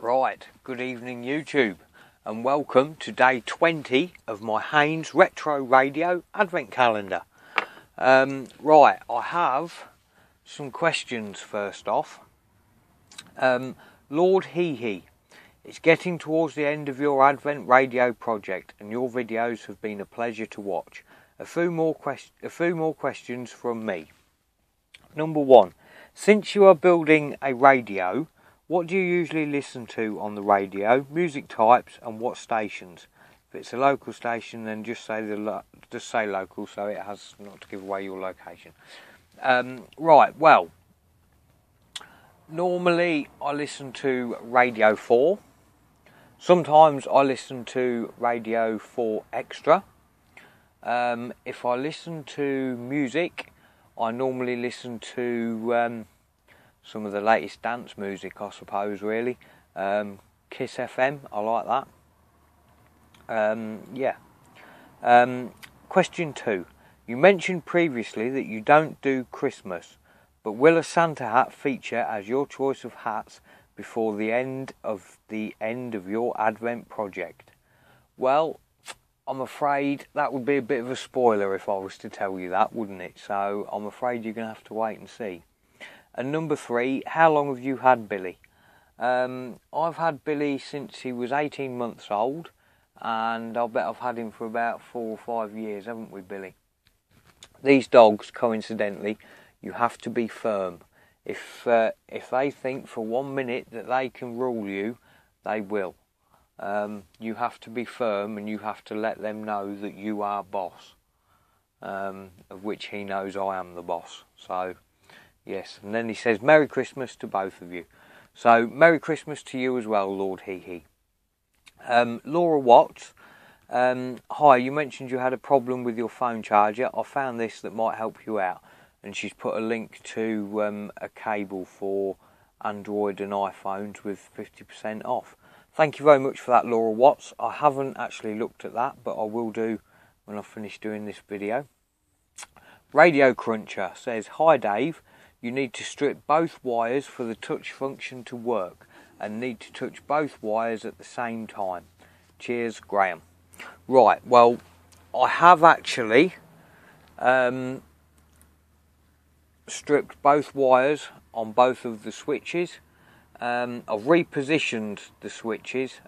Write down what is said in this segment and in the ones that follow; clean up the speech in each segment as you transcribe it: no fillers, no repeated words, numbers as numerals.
Right, good evening YouTube, and welcome to day 20 of my Haynes Retro Radio Advent Calendar. Right, I have some questions first off. Lord Hee, it's getting towards the end of your Advent Radio project, and your videos have been a pleasure to watch. A few more questions from me. Number one, since you are building a radio, what do you usually listen to on the radio, music types, and what stations? If it's a local station, then just say local, so it has not to give away your location. Right, well, normally I listen to Radio 4. Sometimes I listen to Radio 4 Extra. If I listen to music, I normally listen to some of the latest dance music, I suppose, really. Kiss FM, I like that. Question 2. You mentioned previously that you don't do Christmas, but will a Santa hat feature as your choice of hats before the end of your Advent project? Well, I'm afraid that would be a bit of a spoiler if I was to tell you that, wouldn't it? So I'm afraid you're going to have to wait and see. And number 3, how long have you had Billy? I've had Billy since he was 18 months old, and I bet I've had him for about 4 or 5 years, haven't we, Billy? These dogs, coincidentally, you have to be firm. If they think for 1 minute that they can rule you, they will. You have to be firm, and you have to let them know that you are boss, of which he knows I am the boss. So, yes. And then he says, Merry Christmas to both of you. So, Merry Christmas to you as well, Lord Hee. Laura Watts, hi, you mentioned you had a problem with your phone charger. I found this that might help you out. And she's put a link to a cable for Android and iPhones with 50% off. Thank you very much for that, Laura Watts. I haven't actually looked at that, but I will do when I finish doing this video. Radio Cruncher says, hi Dave, you need to strip both wires for the touch function to work and need to touch both wires at the same time. Cheers, Graham. Right, well, I have actually stripped both wires on both of the switches. I've repositioned the switches,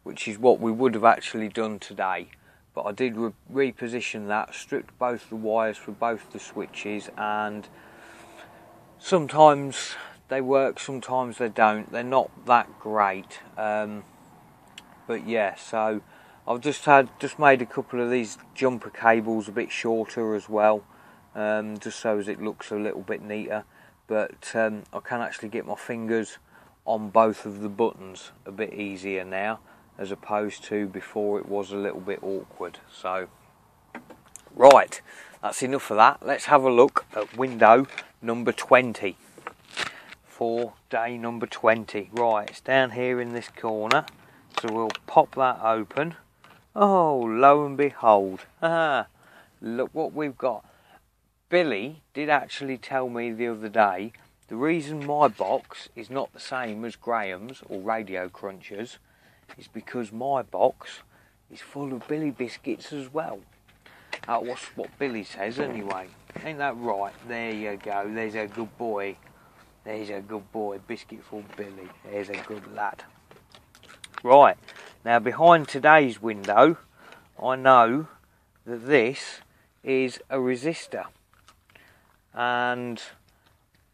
which is what we would have actually done today, but I did reposition that, stripped both the wires for both the switches, and sometimes they work, sometimes they don't. They're not that great, but yeah, so I've just made a couple of these jumper cables a bit shorter as well, just so as it looks a little bit neater. But I can actually get my fingers on both of the buttons a bit easier now, as opposed to before it was a little bit awkward. So, right, that's enough of that. Let's have a look at window number 20 for day number 20. Right, it's down here in this corner, so we'll pop that open. Oh, lo and behold, look what we've got. Billy did actually tell me the other day the reason my box is not the same as Graham's or Radio Cruncher's is because my box is full of Billy biscuits as well. What's what Billy says anyway. Ain't that right? There you go. There's a good boy. There's a good boy. Biscuit for Billy. There's a good lad. Right. Now behind today's window, I know that this is a resistor. And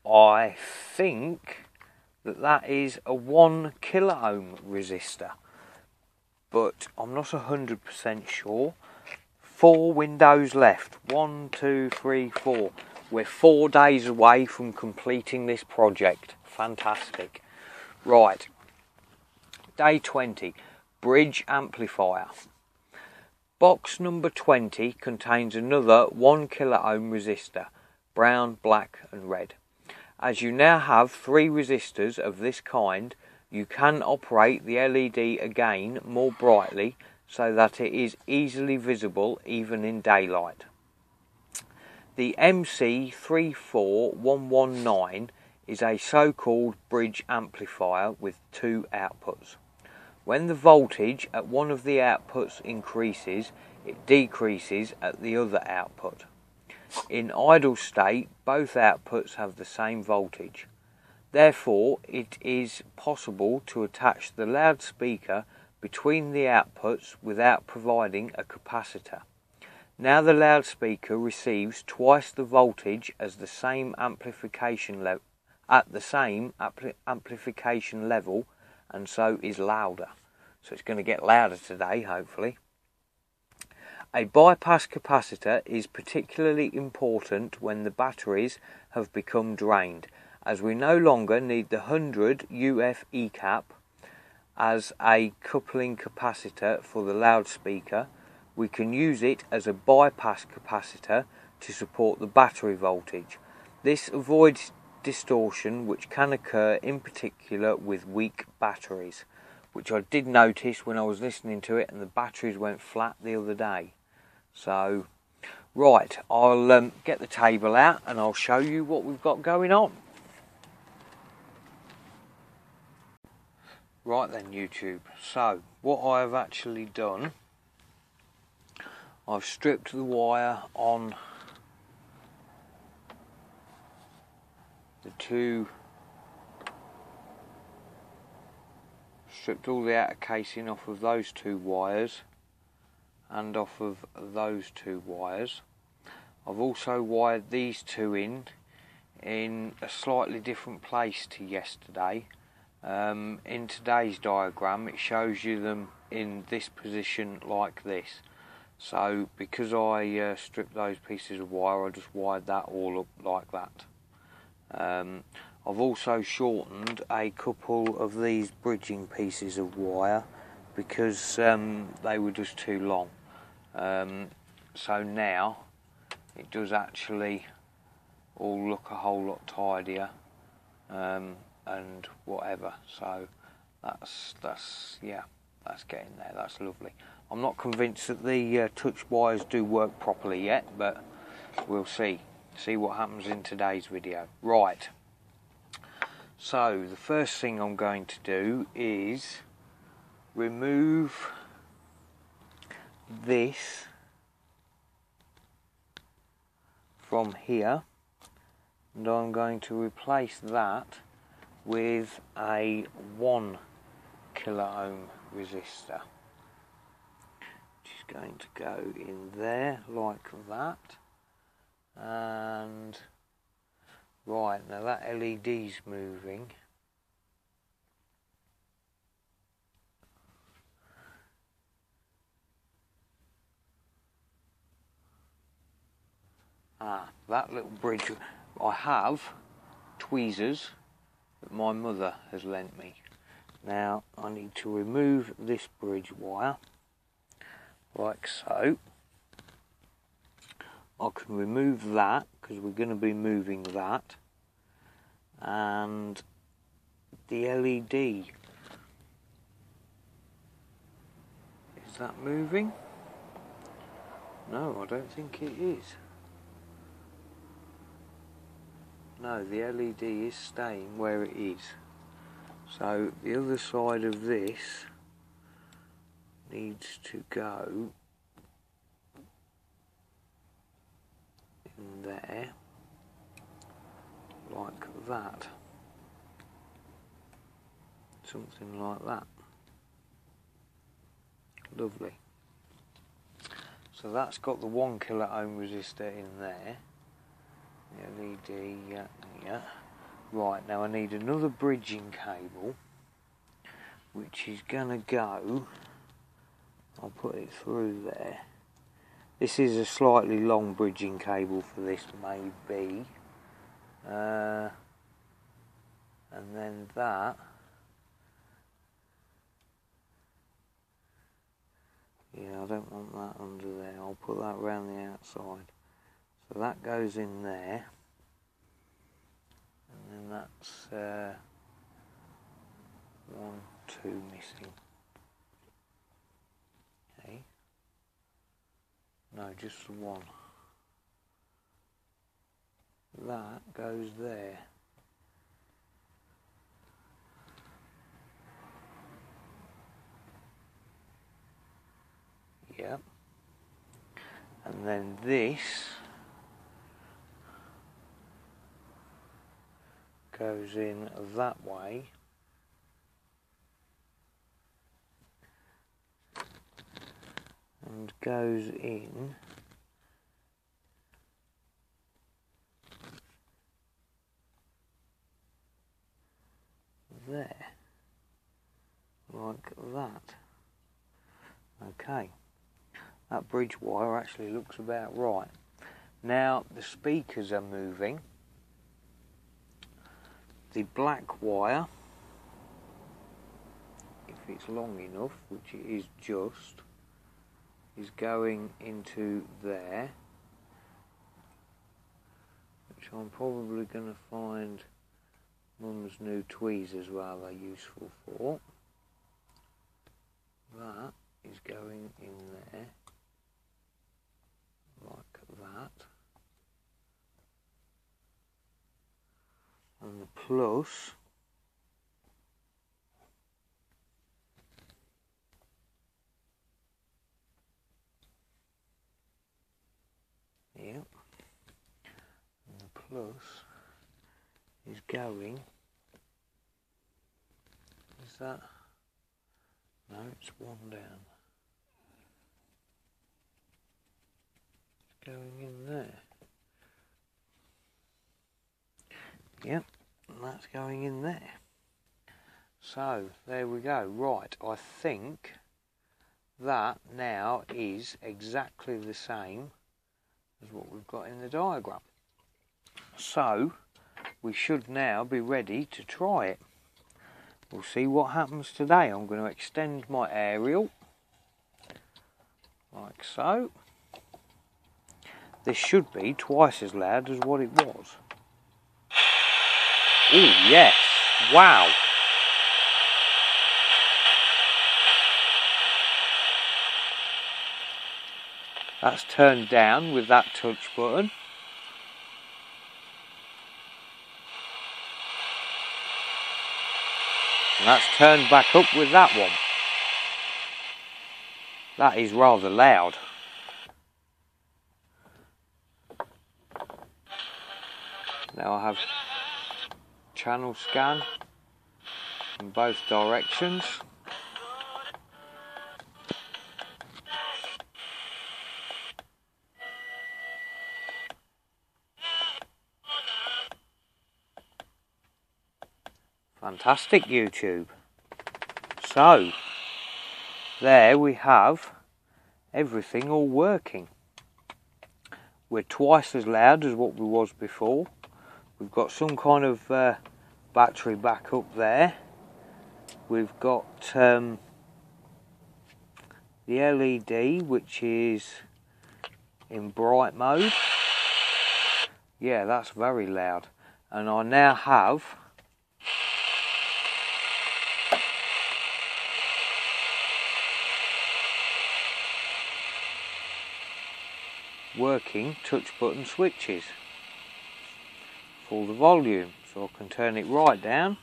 I think that is a 1 kilo ohm resistor, but I'm not 100% sure. 4 windows left. 1, 2, 3, 4. We're 4 days away from completing this project. Fantastic. Right. Day 20. Bridge amplifier. Box number 20 contains another 1 kilo ohm resistor. Brown, black and red. As you now have 3 resistors of this kind, you can operate the LED again more brightly so that it is easily visible even in daylight. The MC34119 is a so-called bridge amplifier with two outputs. When the voltage at one of the outputs increases, it decreases at the other output. In idle state, both outputs have the same voltage. Therefore, it is possible to attach the loudspeaker between the outputs without providing a capacitor. Now the loudspeaker receives twice the voltage as the same amplification level and so is louder. So it's going to get louder today, hopefully. A bypass capacitor is particularly important when the batteries have become drained, as we no longer need the 100 UF ECAP as a coupling capacitor for the loudspeaker. We can use it as a bypass capacitor to support the battery voltage. This avoids distortion which can occur in particular with weak batteries, which I did notice when I was listening to it, and the batteries went flat the other day. So, right, I'll get the table out and I'll show you what we've got going on. Right then, YouTube, so what I've actually done, I've stripped the wire on the two, stripped all the outer casing off of those two wires and off of those two wires. I've also wired these two in a slightly different place to yesterday. In today's diagram it shows you them in this position like this. So because I stripped those pieces of wire, I just wired that all up like that. I've also shortened a couple of these bridging pieces of wire because they were just too long. So now it does actually all look a whole lot tidier and whatever. So that's getting there. That's lovely. I'm not convinced that the touch wires do work properly yet, but we'll see what happens in today's video. Right, so the first thing I'm going to do is remove this from here, and I'm going to replace that with a 1 kilo ohm resistor, which is going to go in there like that. And right, now that LED's moving. That little bridge, I have tweezers that my mother has lent me. Now I need to remove this bridge wire like so. I can remove that because we're going to be moving that, and the LED, is that moving? No, I don't think it is. No, the LED is staying where it is. So the other side of this needs to go in there like that, something like that. Lovely. So that's got the 1 kilo ohm resistor in there. The LED, yeah. Right, now I need another bridging cable, which is gonna go, I'll put it through there. This is a slightly long bridging cable for this, maybe. And then that, yeah, I don't want that under there. I'll put that around the outside. So that goes in there. And then that's 1, 2 missing. Okay. No, just the one. That goes there. yeah, and then this goes in that way, and goes in there, like that. Okay, that bridge wire actually looks about right. Now the speakers are moving. The black wire, if it's long enough, which it is just, is going into there, which I'm probably going to find Mum's new tweezers rather useful for. That is going in there, like that. And the plus yep, and the plus is going, is that, no, it's one down, it's going in there, yep, and that's going in there. So there we go. Right, I think that now is exactly the same as what we've got in the diagram. So we should now be ready to try it. We'll see what happens today. I'm going to extend my aerial like so. This should be twice as loud as what it was. Oh yes, wow. That's turned down with that touch button. And that's turned back up with that one. That is rather loud. Now I have channel scan in both directions. Fantastic, YouTube. So there we have everything all working. We're twice as loud as what we was before. We've got some kind of battery backup there. We've got the LED, which is in bright mode. Yeah, that's very loud. And I now have working touch button switches for the volume, so I can turn it right down.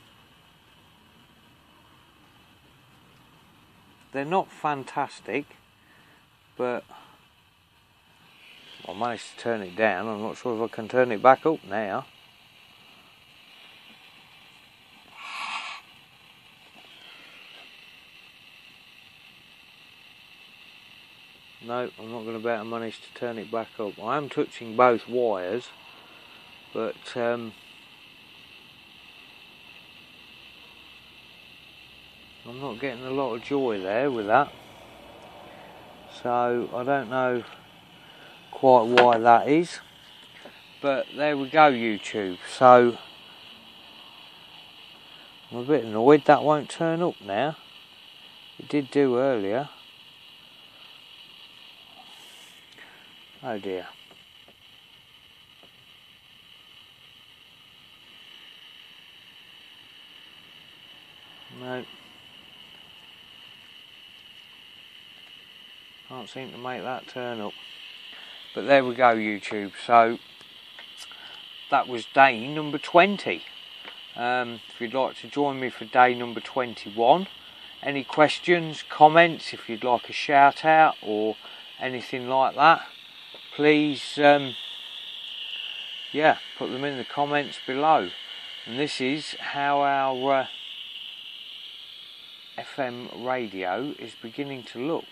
They're not fantastic, but I managed to turn it down. I'm not sure if I can turn it back up now. No, I'm not going to be able to manage to turn it back up. I am touching both wires, but I'm not getting a lot of joy there with that. So I don't know quite why that is. But there we go, YouTube. So I'm a bit annoyed that won't turn up now. It did do earlier. Oh dear. No. Can't seem to make that turn up. But there we go, YouTube. So that was day number 20. If you'd like to join me for day number 21, any questions, comments, if you'd like a shout out or anything like that, please yeah, put them in the comments below. And this is how our FM radio is beginning to look.